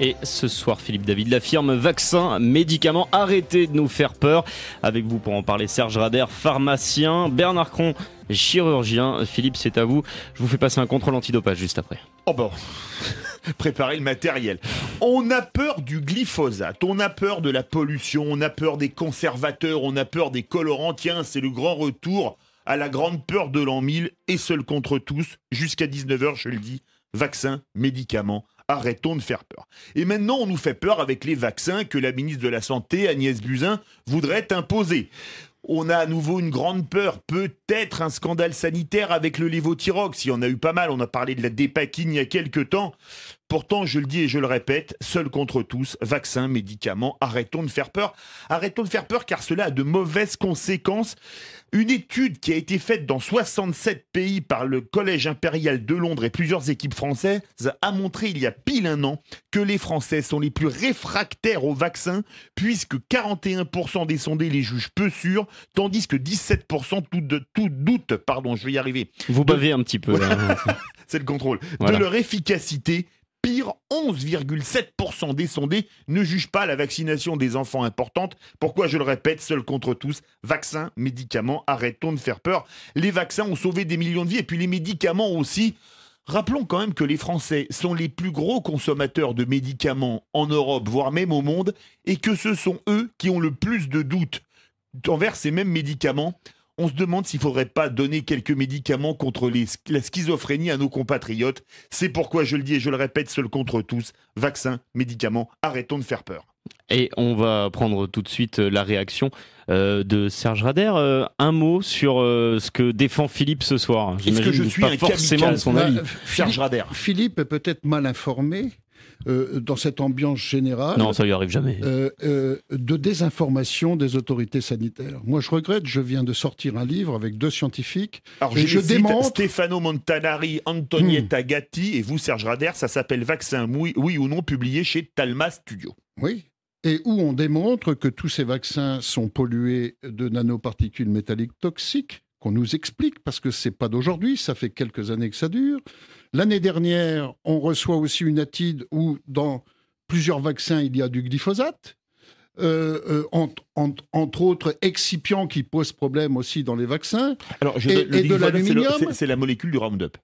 Et ce soir, Philippe David, la firme Vaccin Médicaments, arrêtez de nous faire peur. Avec vous pour en parler, Serge Rader, pharmacien, Bernard Cron, chirurgien. Philippe, c'est à vous. Je vous fais passer un contrôle antidopage juste après. Oh bon, préparez le matériel. On a peur du glyphosate, on a peur de la pollution, on a peur des conservateurs, on a peur des colorants. Tiens, c'est le grand retour à la grande peur de l'an 1000 et seul contre tous. Jusqu'à 19h, je le dis, vaccins, médicaments. Arrêtons de faire peur. Et maintenant, on nous fait peur avec les vaccins que la ministre de la Santé, Agnès Buzyn, voudrait imposer. On a à nouveau une grande peur, peut-être un scandale sanitaire avec le lévothyrox. Il y en a eu pas mal, on a parlé de la dépakine il y a quelques temps. Pourtant, je le dis et je le répète, seul contre tous, vaccins, médicaments, arrêtons de faire peur. Arrêtons de faire peur car cela a de mauvaises conséquences. Une étude qui a été faite dans 67 pays par le Collège impérial de Londres et plusieurs équipes françaises a montré il y a pile un an que les Français sont les plus réfractaires aux vaccins puisque 41% des sondés les jugent peu sûrs, tandis que 17% tout doute, je vais y arriver. Vous bavez un petit peu là. C'est le contrôle. Voilà. De leur efficacité. Pire, 11,7% des sondés ne jugent pas la vaccination des enfants importante. Pourquoi, je le répète, seul contre tous, vaccins, médicaments, arrêtons de faire peur. Les vaccins ont sauvé des millions de vies et puis les médicaments aussi. Rappelons quand même que les Français sont les plus gros consommateurs de médicaments en Europe, voire même au monde, et que ce sont eux qui ont le plus de doutes envers ces mêmes médicaments. On se demande s'il ne faudrait pas donner quelques médicaments contre la schizophrénie à nos compatriotes. C'est pourquoi je le dis et je le répète, seul contre tous, vaccins, médicaments, arrêtons de faire peur. Et on va prendre tout de suite la réaction de Serge Rader. Un mot sur ce que défend Philippe ce soir. Est-ce que je suis pas un forcément de son avis. Serge Rader. Philippe est peut-être mal informé dans cette ambiance générale. Non, ça lui arrive jamais. De désinformation des autorités sanitaires. Moi, je regrette, je viens de sortir un livre avec 2 scientifiques. Alors, et je démontre... Stefano Montanari, Antonietta Gatti et vous, Serge Rader, ça s'appelle Vaccin, oui ou non, publié chez Talma Studio. Oui, et où on démontre que tous ces vaccins sont pollués de nanoparticules métalliques toxiques, qu'on nous explique, parce que c'est pas d'aujourd'hui, ça fait quelques années que ça dure. L'année dernière, on reçoit aussi une ATID où, dans plusieurs vaccins, il y a du glyphosate, entre autres excipients qui posent problème aussi dans les vaccins. Alors, et de l'aluminium. C'est la molécule du Roundup.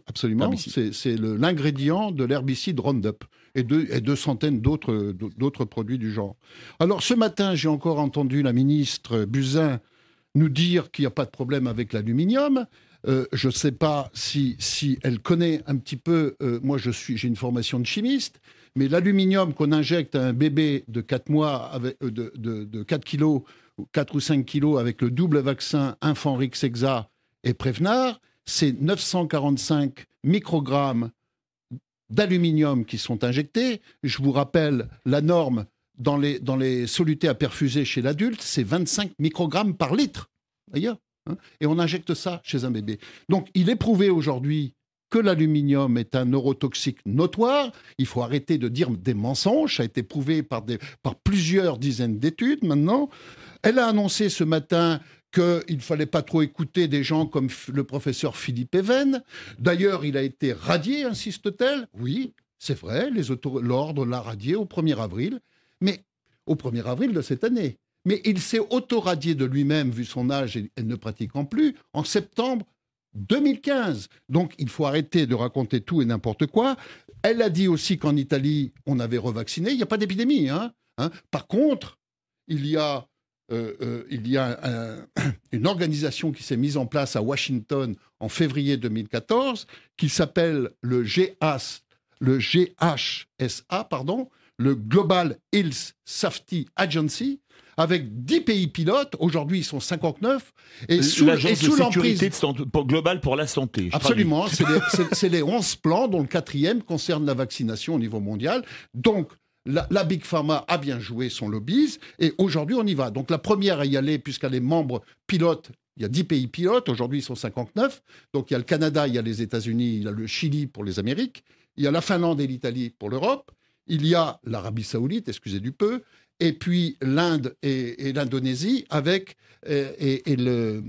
Absolument, c'est l'ingrédient de l'herbicide Roundup et de centaines d'autres produits du genre. Alors ce matin, j'ai encore entendu la ministre Buzyn nous dire qu'il n'y a pas de problème avec l'aluminium. Je ne sais pas si elle connaît un petit peu, moi j'ai une formation de chimiste, mais l'aluminium qu'on injecte à un bébé de 4 mois, de 4 kilos, 4 ou 5 kilos avec le double vaccin Infanrix-Hexa et Prevnar, c'est 945 microgrammes d'aluminium qui sont injectés. Je vous rappelle, la norme dans les solutés à perfuser chez l'adulte, c'est 25 microgrammes par litre. D'ailleurs, hein, et on injecte ça chez un bébé. Donc, il est prouvé aujourd'hui que l'aluminium est un neurotoxique notoire. Il faut arrêter de dire des mensonges. Ça a été prouvé par plusieurs dizaines d'études maintenant. Elle a annoncé ce matin qu'il ne fallait pas trop écouter des gens comme le professeur Philippe Even. D'ailleurs, il a été radié, insiste-t-elle. Oui, c'est vrai, l'ordre l'a radié au 1er avril, mais au 1er avril de cette année. Mais il s'est auto-radié de lui-même, vu son âge et ne pratiquant plus, en septembre 2015. Donc, il faut arrêter de raconter tout et n'importe quoi. Elle a dit aussi qu'en Italie, on avait revacciné. Il n'y a pas d'épidémie. Par contre, il y a une organisation qui s'est mise en place à Washington en février 2014, qui s'appelle le GHSA, le Global Health Safety Agency, avec 10 pays pilotes. Aujourd'hui, ils sont 59. Et sous l'emprise globale pour la santé. Absolument. C'est les 11 plans, dont le 4e concerne la vaccination au niveau mondial. Donc, la Big Pharma a bien joué son lobbyisme. Et aujourd'hui, on y va. Donc, la première à y aller, puisqu'elle est membre pilote, il y a 10 pays pilotes. Aujourd'hui, ils sont 59. Donc, il y a le Canada, il y a les États-Unis, il y a le Chili pour les Amériques. Il y a la Finlande et l'Italie pour l'Europe. Il y a l'Arabie Saoudite, excusez du peu, et puis l'Inde et l'Indonésie avec le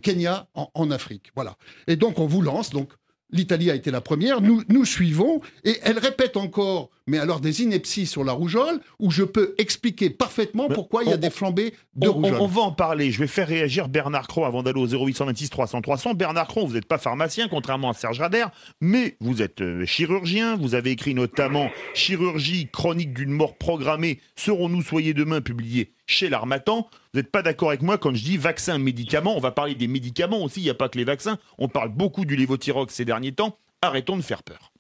Kenya en Afrique. Voilà. Et donc on vous lance. Donc L'Italie a été la première, nous suivons, et elle répète encore, mais alors des inepties sur la rougeole, où je peux expliquer parfaitement pourquoi il y a des flambées de rougeole. On va en parler. Je vais faire réagir Bernard Cros avant d'aller au 0826 300 300. Bernard Cros, vous n'êtes pas pharmacien, contrairement à Serge Rader, mais vous êtes chirurgien. Vous avez écrit notamment « Chirurgie chronique d'une mort programmée, serons-nous soyez demain » publié chez l'Harmattan. Vous n'êtes pas d'accord avec moi quand je dis vaccins, médicaments. On va parler des médicaments aussi, il n'y a pas que les vaccins. On parle beaucoup du lévothyrox ces derniers temps. Arrêtons de faire peur.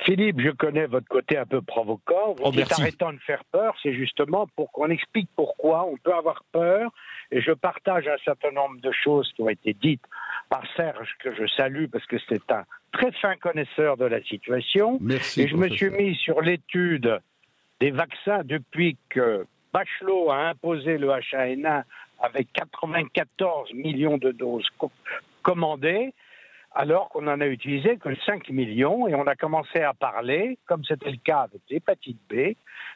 Philippe, je connais votre côté un peu provocant. Vous dites arrêtons de faire peur, c'est justement pour qu'on explique pourquoi on peut avoir peur. Et je partage un certain nombre de choses qui ont été dites par Serge, que je salue parce que c'est un très fin connaisseur de la situation. Merci, et je me suis mis sur l'étude des vaccins depuis que Bachelot a imposé le H1N1 avec 94 millions de doses commandées, alors qu'on n'en a utilisé que 5 millions, et on a commencé à parler, comme c'était le cas avec l'hépatite B,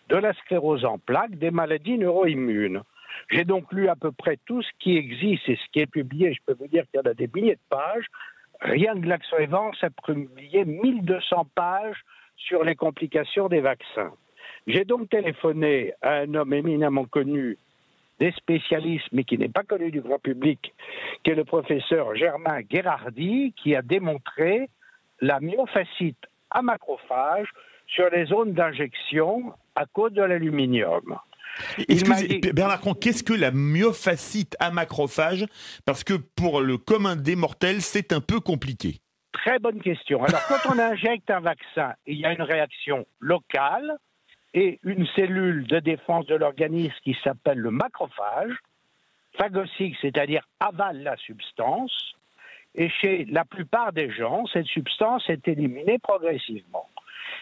de la sclérose en plaques, des maladies neuro-immunes. J'ai donc lu à peu près tout ce qui existe et ce qui est publié. Je peux vous dire qu'il y en a des milliers de pages. Rien que Glaxo Evans a publié 1200 pages sur les complications des vaccins. J'ai donc téléphoné à un homme éminemment connu des spécialistes, mais qui n'est pas connu du grand public, qui est le professeur Germain Gherardi, qui a démontré la myofascite à macrophages sur les zones d'injection à cause de l'aluminium. Excusez, Bernard Cros, qu'est-ce que la myofascite à macrophages? Parce que pour le commun des mortels, c'est un peu compliqué. Très bonne question. Alors, quand on injecte un vaccin, il y a une réaction locale et une cellule de défense de l'organisme qui s'appelle le macrophage, phagocyte, c'est-à-dire avale la substance, et chez la plupart des gens, cette substance est éliminée progressivement.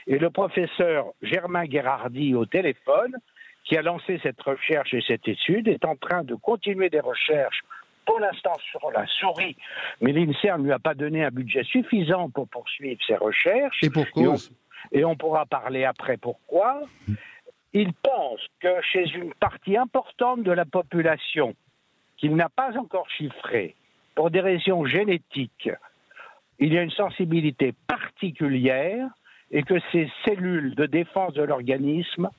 Et le professeur Germain Gherardi au téléphone, qui a lancé cette recherche et cette étude, est en train de continuer des recherches, pour l'instant sur la souris, mais l'INSERM ne lui a pas donné un budget suffisant pour poursuivre ses recherches. Et pour cause. Et on pourra parler après pourquoi. Il pense que chez une partie importante de la population, qu'il n'a pas encore chiffrée, pour des raisons génétiques, il y a une sensibilité particulière et que ces cellules de défense de l'organisme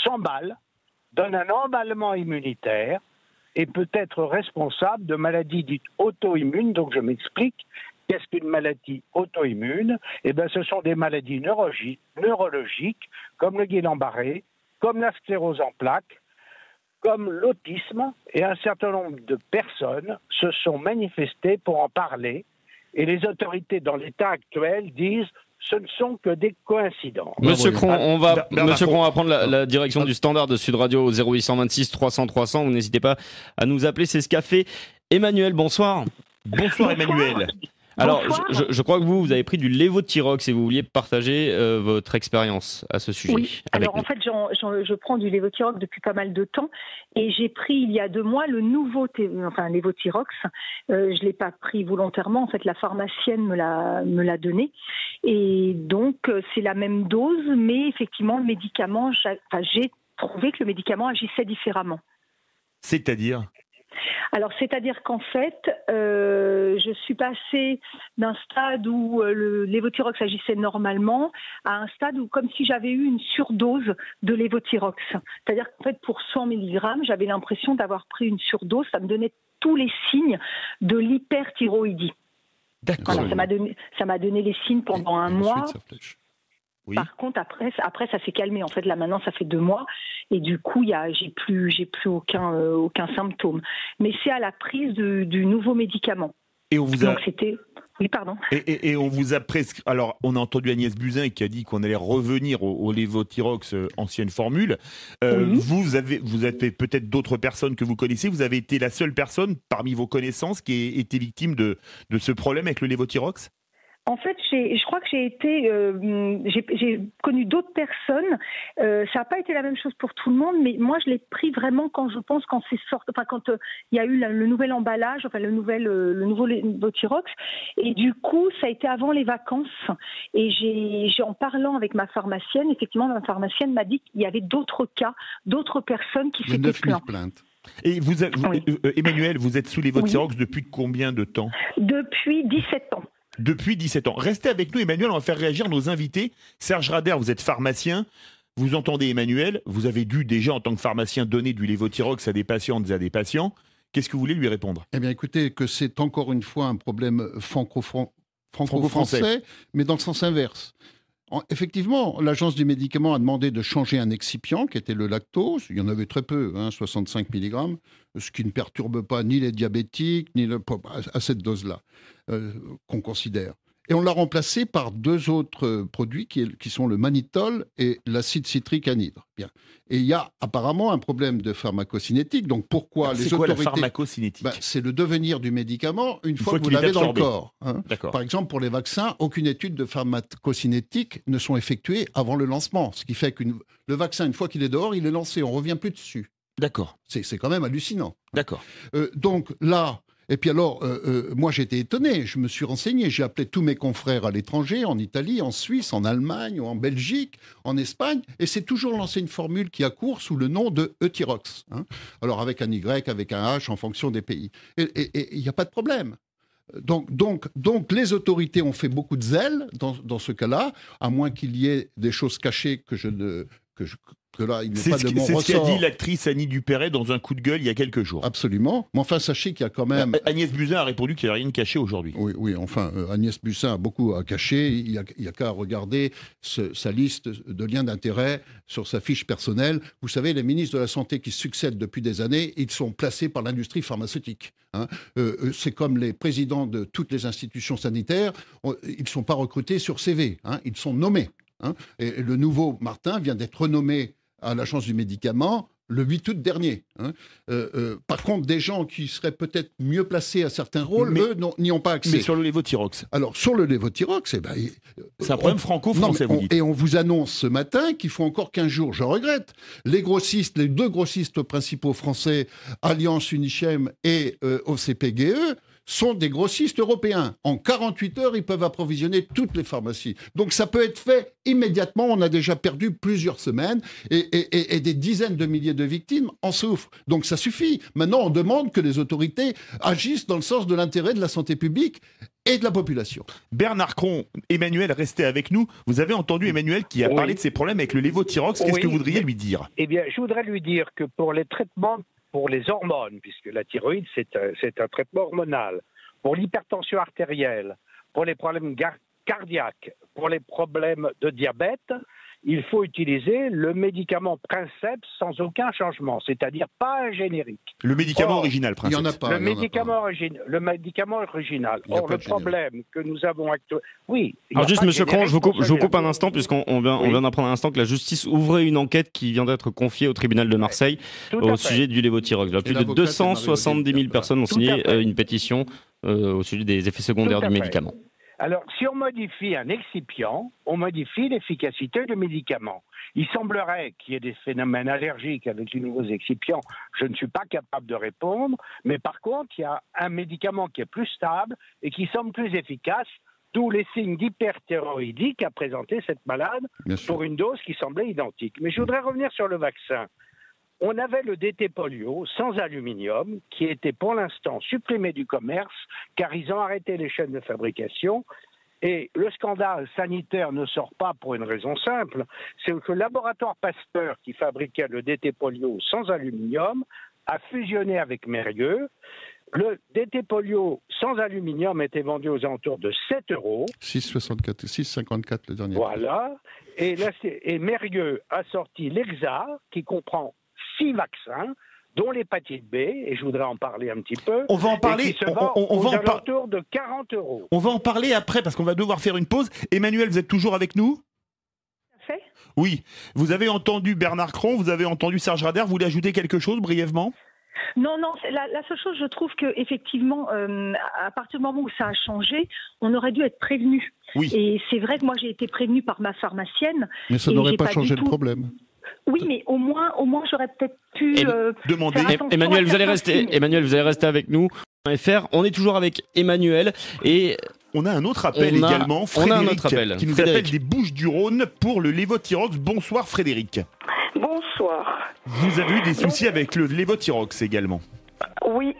s'emballent, donnent un emballement immunitaire et peut être responsable de maladies dites auto-immunes. Donc je m'explique. Qu'est-ce qu'une maladie auto-immune? Eh bien, ce sont des maladies neurologiques, comme le Guillain-Barré, comme la sclérose en plaques, comme l'autisme, et un certain nombre de personnes se sont manifestées pour en parler, et les autorités dans l'état actuel disent ce ne sont que des coïncidences. Monsieur Cron, on va prendre la direction du standard de Sud Radio au 0826 300 300. Vous n'hésitez pas à nous appeler, c'est ce qu'a fait Emmanuel. Bonsoir. Bonsoir Emmanuel. Alors, je crois que vous avez pris du lévothyrox et vous vouliez partager votre expérience à ce sujet. Oui, alors en fait, je prends du lévothyrox depuis pas mal de temps et j'ai pris il y a 2 mois le nouveau lévothyrox. Je ne l'ai pas pris volontairement, en fait, la pharmacienne me l'a donné. Et donc, c'est la même dose, mais effectivement, le médicament, j'ai trouvé que le médicament agissait différemment. C'est-à-dire ? Alors, c'est-à-dire qu'en fait, je suis passée d'un stade où le lévothyrox agissait normalement à un stade où, comme si j'avais eu une surdose de lévothyrox. C'est-à-dire qu'en fait, pour 100 mg, j'avais l'impression d'avoir pris une surdose. Ça me donnait tous les signes de l'hyperthyroïdie. D'accord. Voilà, ça m'a donné les signes pendant un mois. Oui. Par contre, après, ça s'est calmé. En fait, là, maintenant, ça fait 2 mois. Et du coup, j'ai plus aucun symptôme. Mais c'est à la prise du nouveau médicament. Et on vous a... Donc, c'était... Oui, pardon. Et on vous a prescrit... Alors, on a entendu Agnès Buzyn qui a dit qu'on allait revenir au lévothyrox ancienne formule. Oui. Vous êtes peut-être d'autres personnes que vous connaissez. Vous avez été la seule personne parmi vos connaissances qui a été victime de ce problème avec le lévothyrox ? En fait, je crois que j'ai connu d'autres personnes. Ça n'a pas été la même chose pour tout le monde, mais moi, je l'ai pris vraiment quand c'est sorti, quand il y a eu le nouvel emballage, le nouveau lévothyrox. Et du coup, ça a été avant les vacances. Et en parlant avec ma pharmacienne, effectivement, ma pharmacienne m'a dit qu'il y avait d'autres cas, d'autres personnes qui s'étaient plaintes. Et Emmanuel, vous êtes sous lévothyrox depuis combien de temps ? Depuis 17 ans. Depuis 17 ans. Restez avec nous, Emmanuel, on va faire réagir nos invités. Serge Rader, vous êtes pharmacien. Vous entendez Emmanuel, vous avez dû déjà en tant que pharmacien donner du lévothyrox à des patientes et à des patients. Qu'est-ce que vous voulez lui répondre? Eh bien écoutez, que c'est encore une fois un problème franco-français, mais dans le sens inverse. Effectivement, l'Agence du médicament a demandé de changer un excipient, qui était le lactose. Il y en avait très peu, 65 mg, ce qui ne perturbe pas ni les diabétiques, ni à cette dose-là, qu'on considère. Et on l'a remplacé par deux autres produits qui sont le mannitol et l'acide citrique anhydre. Bien. Et il y a apparemment un problème de pharmacocinétique. Donc pourquoi les autorités... C'est quoi la pharmacocinétique? C'est le devenir du médicament une fois que vous l'avez dans le corps. D'accord. Par exemple, pour les vaccins, aucune étude de pharmacocinétique ne sont effectuées avant le lancement. Ce qui fait que le vaccin, une fois qu'il est dehors, il est lancé. On ne revient plus dessus. D'accord. C'est quand même hallucinant. D'accord. Donc là... Et puis alors, moi j'étais étonné, je me suis renseigné, j'ai appelé tous mes confrères à l'étranger, en Italie, en Suisse, en Allemagne, en Belgique, en Espagne, et c'est toujours lancé une formule qui accourt sous le nom de Euthyrox. Alors avec un Y, avec un H, en fonction des pays. Et il n'y a pas de problème. Donc les autorités ont fait beaucoup de zèle dans ce cas-là, à moins qu'il y ait des choses cachées que là, il n'est pas de mon ressort. C'est ce qu'a dit l'actrice Annie Dupéret dans un coup de gueule il y a quelques jours. Absolument. Mais enfin, sachez qu'il y a quand même... Agnès Buzyn a répondu qu'il n'y avait rien de caché aujourd'hui. Oui, enfin, Agnès Buzyn a beaucoup à cacher. Il n'y a qu'à regarder sa liste de liens d'intérêt sur sa fiche personnelle. Vous savez, les ministres de la Santé qui succèdent depuis des années, ils sont placés par l'industrie pharmaceutique. C'est comme les présidents de toutes les institutions sanitaires. Ils ne sont pas recrutés sur CV. Ils sont nommés. Et le nouveau Martin vient d'être renommé à l'Agence du médicament le 8 août dernier. Par contre, des gens qui seraient peut-être mieux placés à certains rôles, eux, n'y ont pas accès. Mais sur le lévothyrox? Alors, sur le lévothyrox, c'est un problème franco-français, vous dites. Et on vous annonce ce matin qu'il faut encore 15 jours. Je regrette. Les deux grossistes principaux français, Alliance Unichem et OCPGE, sont des grossistes européens. En 48 heures, ils peuvent approvisionner toutes les pharmacies. Donc ça peut être fait immédiatement. On a déjà perdu plusieurs semaines et des dizaines de milliers de victimes en souffrent. Donc ça suffit. Maintenant, on demande que les autorités agissent dans le sens de l'intérêt de la santé publique et de la population. Bernard Cron, Emmanuel, restez avec nous. Vous avez entendu Emmanuel qui a parlé de ses problèmes avec le lévothyrox. Qu'est-ce que vous voudriez lui dire? Eh bien, je voudrais lui dire que pour les traitements pour les hormones, puisque la thyroïde, c'est un traitement hormonal, pour l'hypertension artérielle, pour les problèmes cardiaques, pour les problèmes de diabète, il faut utiliser le médicament Princeps sans aucun changement, c'est-à-dire pas un générique. Le médicament original, Princeps. Il n'y en a pas. Le médicament original. Or, le problème que nous avons actuellement... Oui. Alors juste, Monsieur Cron, je vous coupe un instant, puisqu'on vient d'apprendre un instant que la justice ouvrait une enquête qui vient d'être confiée au tribunal de Marseille au sujet du lévothyrox. Plus de 270 000 personnes ont signé une pétition au sujet des effets secondaires du médicament. Alors, si on modifie un excipient, on modifie l'efficacité du médicament. Il semblerait qu'il y ait des phénomènes allergiques avec les nouveaux excipients. Je ne suis pas capable de répondre. Mais par contre, il y a un médicament qui est plus stable et qui semble plus efficace, d'où les signes d'hyperthyroïdie qu'a présenté cette malade pour une dose qui semblait identique. Mais je voudrais revenir sur le vaccin. On avait le DT polio sans aluminium qui était pour l'instant supprimé du commerce car ils ont arrêté les chaînes de fabrication. Et le scandale sanitaire ne sort pas pour une raison simple, c'est que le laboratoire Pasteur qui fabriquait le DT polio sans aluminium a fusionné avec Mérieux. Le DT polio sans aluminium était vendu aux alentours de 7 €. 6,54 le dernier. Voilà. Et Mérieux a sorti l'Exa qui comprend 6 vaccins, dont l'hépatite B, et je voudrais en parler un petit peu. On va en parler. On va en autour de 40 €. On va en parler après parce qu'on va devoir faire une pause. Emmanuel, vous êtes toujours avec nous? Tout à fait. Oui. Vous avez entendu Bernard Cron, vous avez entendu Serge Rader. Vous voulez ajouter quelque chose brièvement? Non, la seule chose, je trouve qu'effectivement, à partir du moment où ça a changé, on aurait dû être prévenu. Oui. Et c'est vrai que moi, j'ai été prévenue par ma pharmacienne. Mais ça n'aurait pas changé le problème. Oui, mais au moins j'aurais peut-être pu demander. Emmanuel, vous allez rester avec nous. On est toujours avec Emmanuel et on a un autre appel également, Frédéric, qui nous appelle des Bouches-du-Rhône pour le lévothyrox. Bonsoir Frédéric. Bonsoir. Vous avez eu des soucis avec le lévothyrox également? Oui,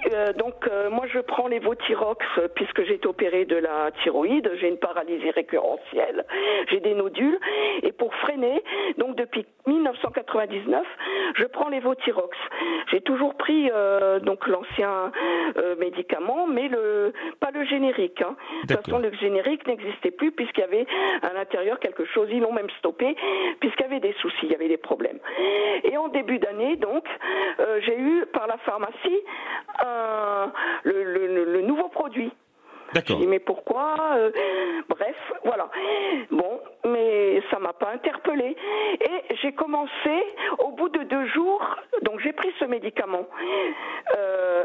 moi je prends les Votirox puisque j'ai été opérée de la thyroïde, j'ai une paralysie récurrentielle, j'ai des nodules et pour freiner, donc depuis 1999, je prends les Votirox. J'ai toujours pris donc l'ancien médicament, mais pas le générique. Hein. De toute façon, le générique n'existait plus puisqu'il y avait à l'intérieur quelque chose. Ils l'ont même stoppé puisqu'il y avait des soucis, il y avait des problèmes. Et en début d'année, donc, j'ai eu par la pharmacie le nouveau produit. D'accord. Je dis mais pourquoi bref, voilà. Bon, mais ça m'a pas interpellée. Et j'ai commencé, au bout de 2 jours, donc j'ai pris ce médicament.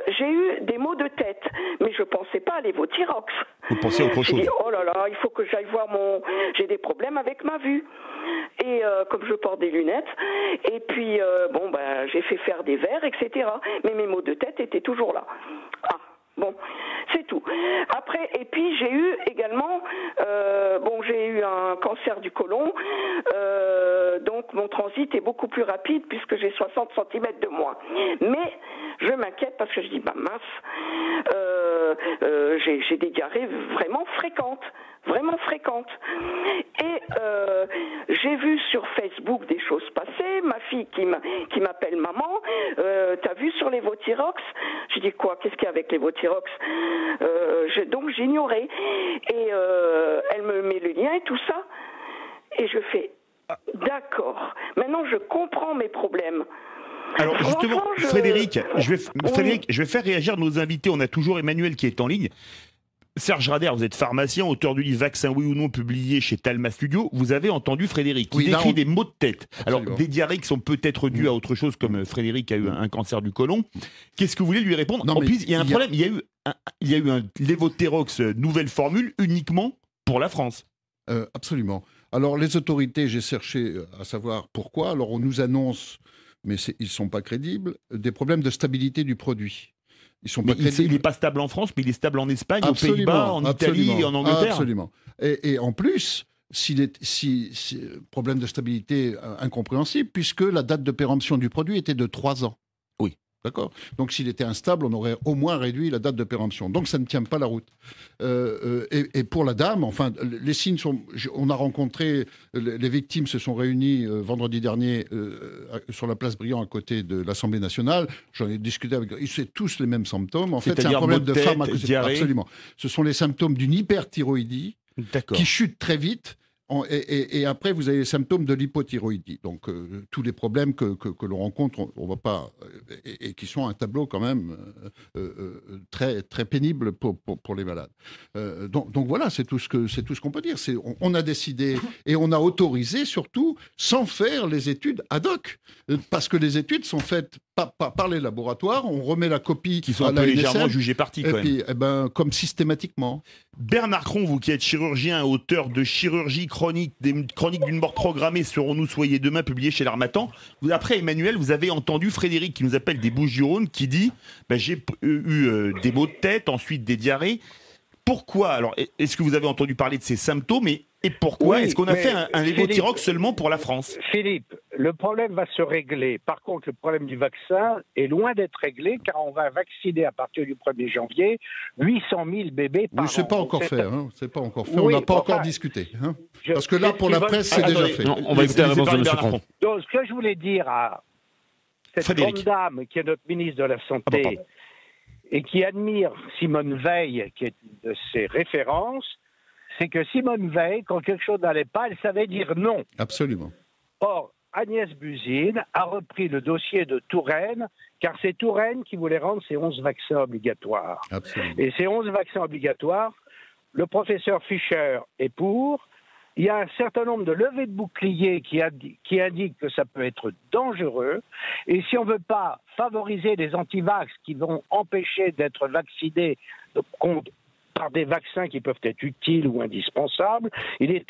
J'ai eu des maux de tête, mais je pensais pas à l'Evotirox. Vous pensez à autre chose? J'ai dit, oh là là, il faut que j'aille voir j'ai des problèmes avec ma vue. Et comme je porte des lunettes, et puis j'ai fait faire des verres, etc. Mais mes maux de tête étaient toujours là. Ah. Bon, c'est tout. Après, et puis j'ai eu également, j'ai eu un cancer du côlon, donc mon transit est beaucoup plus rapide puisque j'ai 60 cm de moins. Mais je m'inquiète parce que je dis, mince, j'ai des diarrhées vraiment fréquentes. Et j'ai vu sur Facebook des choses passer, ma fille qui m'appelle maman, t'as vu sur les Votirox? J'ai dit quoi? Qu'est-ce qu'il y a avec les Votirox? Donc j'ignorais. Et elle me met le lien et tout ça. Et je fais, d'accord, maintenant je comprends mes problèmes. Alors justement, Frédéric, je vais faire réagir nos invités. On a toujours Emmanuel qui est en ligne. Serge Rader, vous êtes pharmacien, auteur du livre Vaccin oui ou non, publié chez Talma Studio. Vous avez entendu Frédéric qui décrit des maux de tête. Absolument. Alors, des diarrhées qui sont peut-être dues à autre chose, comme Frédéric a eu un cancer du côlon. Qu'est-ce que vous voulez lui répondre? En plus, il y a un problème. Il y a eu un Levothyrox nouvelle formule uniquement pour la France. Absolument. Alors, les autorités, j'ai cherché à savoir pourquoi. Alors, on nous annonce, mais ils ne sont pas crédibles, des problèmes de stabilité du produit. Il n'est pas stable en France, mais il est stable en Espagne, aux Pays-Bas, en Italie et en Angleterre. Absolument. Et en plus, problème de stabilité incompréhensible, puisque la date de péremption du produit était de 3 ans. Oui. D'accord. Donc s'il était instable, on aurait au moins réduit la date de péremption. Donc ça ne tient pas la route. Et pour la dame, enfin, les signes sont... On a rencontré... Les victimes se sont réunies vendredi dernier sur la place Briand à côté de l'Assemblée nationale. J'en ai discuté avec eux. C'est tous les mêmes symptômes. En fait, c'est un problème de pharmacologie. Absolument. Ce sont les symptômes d'une hyperthyroïdie qui chute très vite. Et après, vous avez les symptômes de l'hypothyroïdie. Donc, tous les problèmes que l'on rencontre, on va pas, et qui sont un tableau quand même très, très pénible pour les malades. Donc voilà, c'est tout ce qu'on peut dire. On a décidé et on a autorisé surtout sans faire les études ad hoc. Parce que les études sont faites par les laboratoires, on remet la copie qui sont un peu légèrement jugés partis quand même. Et puis, comme systématiquement. Bernard Cron, vous qui êtes chirurgien, auteur de Chirurgie chronique, des chroniques d'une mort programmée serons-nous soyez demain, publié chez l'Harmattan. Après Emmanuel, vous avez entendu Frédéric qui nous appelle des Bouches-du-Rhône qui dit j'ai eu des maux de tête, ensuite des diarrhées. Pourquoi? Alors, est-ce que vous avez entendu parler de ces symptômes et pourquoi est-ce qu'on a fait un Levothyrox seulement pour la France? Philippe, le problème va se régler. Par contre, le problème du vaccin est loin d'être réglé car on va vacciner à partir du 1er janvier 800 000 bébés par an. Mais c'est pas encore fait. C'est pas encore fait. On n'a pas encore discuté. Parce que là, pour la presse, c'est déjà fait. Non, on va écouter la réponse de M. Cron. Donc, ce que je voulais dire à cette grande dame qui est notre ministre de la Santé et qui admire Simone Veil, qui est une de ses références, c'est que Simone Veil, quand quelque chose n'allait pas, elle savait dire non. Absolument. Or, Agnès Buzyn a repris le dossier de Touraine, car c'est Touraine qui voulait rendre ces 11 vaccins obligatoires. Absolument. Et ces 11 vaccins obligatoires, le professeur Fischer est pour. Il y a un certain nombre de levées de boucliers qui indiquent que ça peut être dangereux. Et si on ne veut pas favoriser les antivax qui vont empêcher d'être vaccinés par des vaccins qui peuvent être utiles ou indispensables, il est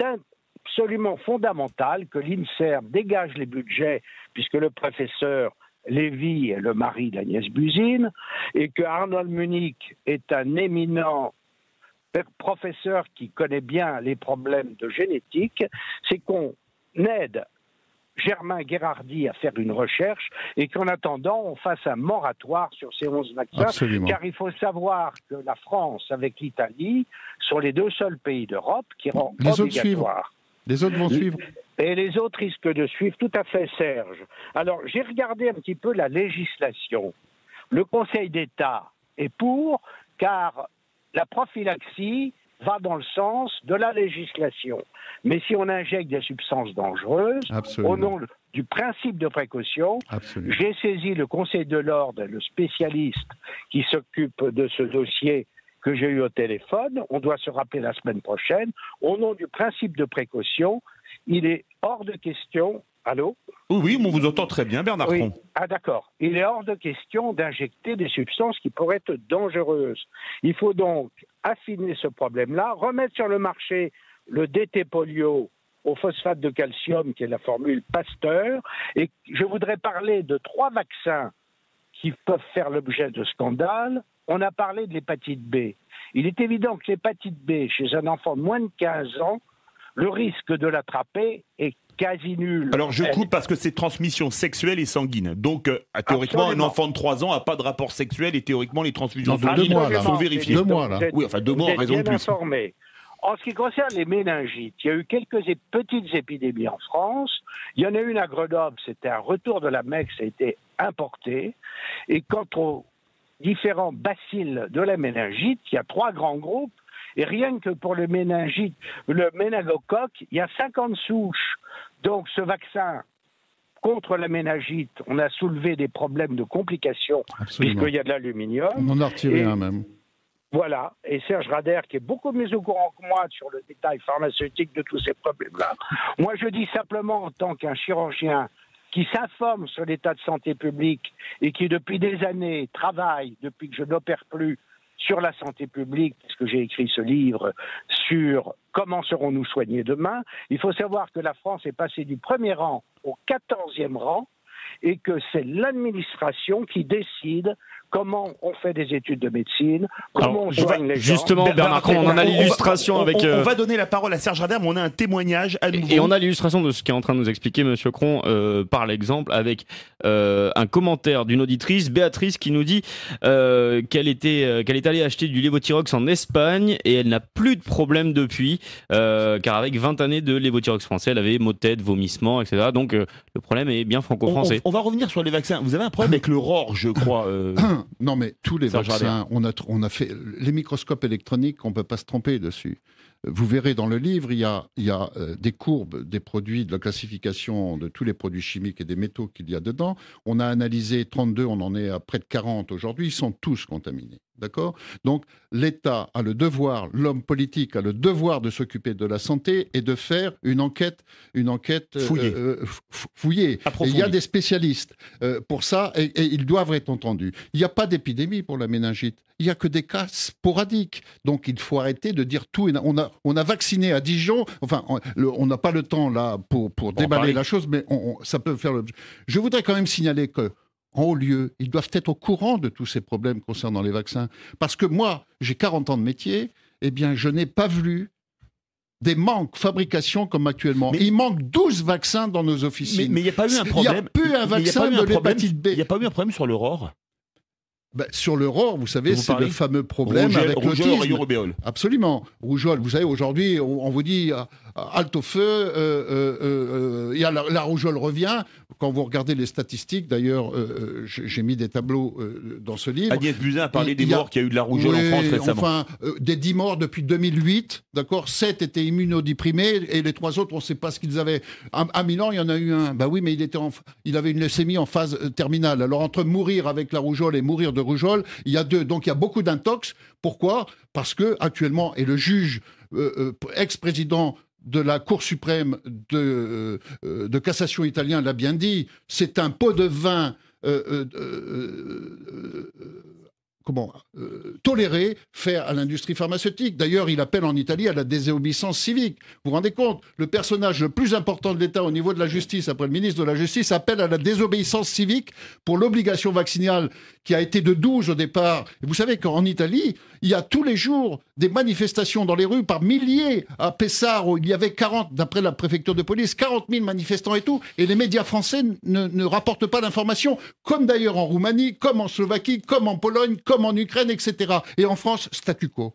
absolument fondamental que l'INSERM dégage les budgets, puisque le professeur Lévy est le mari d'Agnès Buzyn, et que Arnold Munich est un éminent professeur qui connaît bien les problèmes de génétique, c'est qu'on aide Germain Gherardi à faire une recherche et qu'en attendant, on fasse un moratoire sur ces 11 vaccins. Absolument. Car il faut savoir que la France, avec l'Italie, sont les 2 seuls pays d'Europe qui rendent obligatoire. Les autres vont suivre. Et les autres risquent de suivre, tout à fait, Serge. Alors, j'ai regardé un petit peu la législation. Le Conseil d'État est pour, car la prophylaxie va dans le sens de la législation. Mais si on injecte des substances dangereuses, au nom du principe de précaution, j'ai saisi le Conseil de l'Ordre, le spécialiste qui s'occupe de ce dossier que j'ai eu au téléphone. On doit se rappeler la semaine prochaine. Au nom du principe de précaution, il est hors de question... Allô ? Oui, on vous entend très bien, Bernard Cron. Ah d'accord. Il est hors de question d'injecter des substances qui pourraient être dangereuses. Il faut donc affiner ce problème-là, remettre sur le marché le DT polio au phosphate de calcium, qui est la formule Pasteur. Et je voudrais parler de 3 vaccins qui peuvent faire l'objet de scandales. On a parlé de l'hépatite B. Il est évident que l'hépatite B, chez un enfant de moins de 15 ans, le risque de l'attraper est quasi nul. Alors je coupe parce que c'est transmission sexuelle et sanguine. Donc théoriquement, un enfant de 3 ans n'a pas de rapport sexuel et théoriquement les transfusions sanguines sont vérifiées. 2 mois là. Oui, enfin 2 mois en raison de plus. Informé. En ce qui concerne les méningites, il y a eu quelques petites épidémies en France. Il y en a une à Grenoble, c'était un retour de la Mecque, ça a été importé. Et quant aux différents bacilles de la méningite, il y a 3 grands groupes. Et rien que pour le méningite, le méningocoque, il y a 50 souches. Donc ce vaccin contre la méningite, on a soulevé des problèmes de complications, puisqu'il y a de l'aluminium. On en a retiré un même. Voilà, et Serge Rader, qui est beaucoup mieux au courant que moi sur le détail pharmaceutique de tous ces problèmes-là. Moi, je dis simplement, en tant qu'un chirurgien qui s'informe sur l'état de santé publique et qui, depuis des années, travaille, depuis que je n'opère plus, sur la santé publique, puisque j'ai écrit ce livre sur comment serons-nous soignés demain, il faut savoir que la France est passée du 1er rang au 14e rang et que c'est l'administration qui décide comment on fait des études de médecine, comment on soigne les gens. Justement, Bernard Cron, on en a l'illustration avec... On va donner la parole à Serge Rader, mais on a un témoignage à nouveau. Et on a l'illustration de ce qu'est en train de nous expliquer Monsieur Cron par l'exemple avec un commentaire d'une auditrice, Béatrice, qui nous dit qu'elle est allée acheter du lévothyrox en Espagne et elle n'a plus de problème depuis, car avec 20 années de lévothyrox français, elle avait maux de tête, vomissements, etc. Donc le problème est bien franco-français. On va revenir sur les vaccins. Vous avez un problème avec le ROR, je crois. Non, mais tous les vaccins, on a fait les microscopes électroniques, on ne peut pas se tromper dessus. Vous verrez dans le livre, il y a des courbes des produits, de la classification de tous les produits chimiques et des métaux qu'il y a dedans. On a analysé 32, on en est à près de 40 aujourd'hui, ils sont tous contaminés. D'accord ? Donc l'État a le devoir, l'homme politique a le devoir de s'occuper de la santé et de faire une enquête fouillée. Et il y a des spécialistes pour ça et ils doivent être entendus. Il n'y a pas d'épidémie pour la méningite. Il n'y a que des cas sporadiques. Donc il faut arrêter de dire tout. On a vacciné à Dijon. Enfin, on n'a pas le temps là pour déballer la chose, mais ça peut faire l'objet. Je voudrais quand même signaler que en haut lieu, ils doivent être au courant de tous ces problèmes concernant les vaccins. Parce que moi, j'ai 40 ans de métier, eh bien, je n'ai pas vu des manques fabrication comme actuellement. Il manque 12 vaccins dans nos officines. Mais il n'y a pas eu un problème. Il n'y a plus un vaccin de l'hépatite B. Il n'y a pas eu un problème sur le ROR. Sur le ROR, vous savez, c'est le fameux problème avec l'autisme. Absolument. Rougeole. Vous savez, aujourd'hui, on vous dit halte au feu, et la rougeole revient. Quand vous regardez les statistiques, d'ailleurs, j'ai mis des tableaux dans ce livre. Agnès Buzyn a parlé des morts qu'il y a eu de la rougeole en France récemment. Enfin, des 10 morts depuis 2008, d'accord, 7 étaient immunodéprimés et les 3 autres, on ne sait pas ce qu'ils avaient. À Milan, il y en a eu un. Ben oui, mais il avait une leucémie en phase terminale. Alors, entre mourir avec la rougeole et mourir de rougeole, il y a 2. Donc, il y a beaucoup d'intox. Pourquoi ? Parce que actuellement, et le juge ex-président de la Cour suprême de cassation italien l'a bien dit, c'est un pot de vin tolérer faire à l'industrie pharmaceutique. D'ailleurs, il appelle en Italie à la désobéissance civique. Vous vous rendez compte? Le personnage le plus important de l'État au niveau de la justice, après le ministre de la Justice, appelle à la désobéissance civique pour l'obligation vaccinale qui a été de 12 au départ. Et vous savez qu'en Italie, il y a tous les jours des manifestations dans les rues par milliers. À Pessard, où il y avait 40, d'après la préfecture de police, 40 000 manifestants et tout. Et les médias français ne rapportent pas d'informations, comme d'ailleurs en Roumanie, comme en Slovaquie, comme en Pologne, comme en Ukraine, etc. Et en France, statu quo.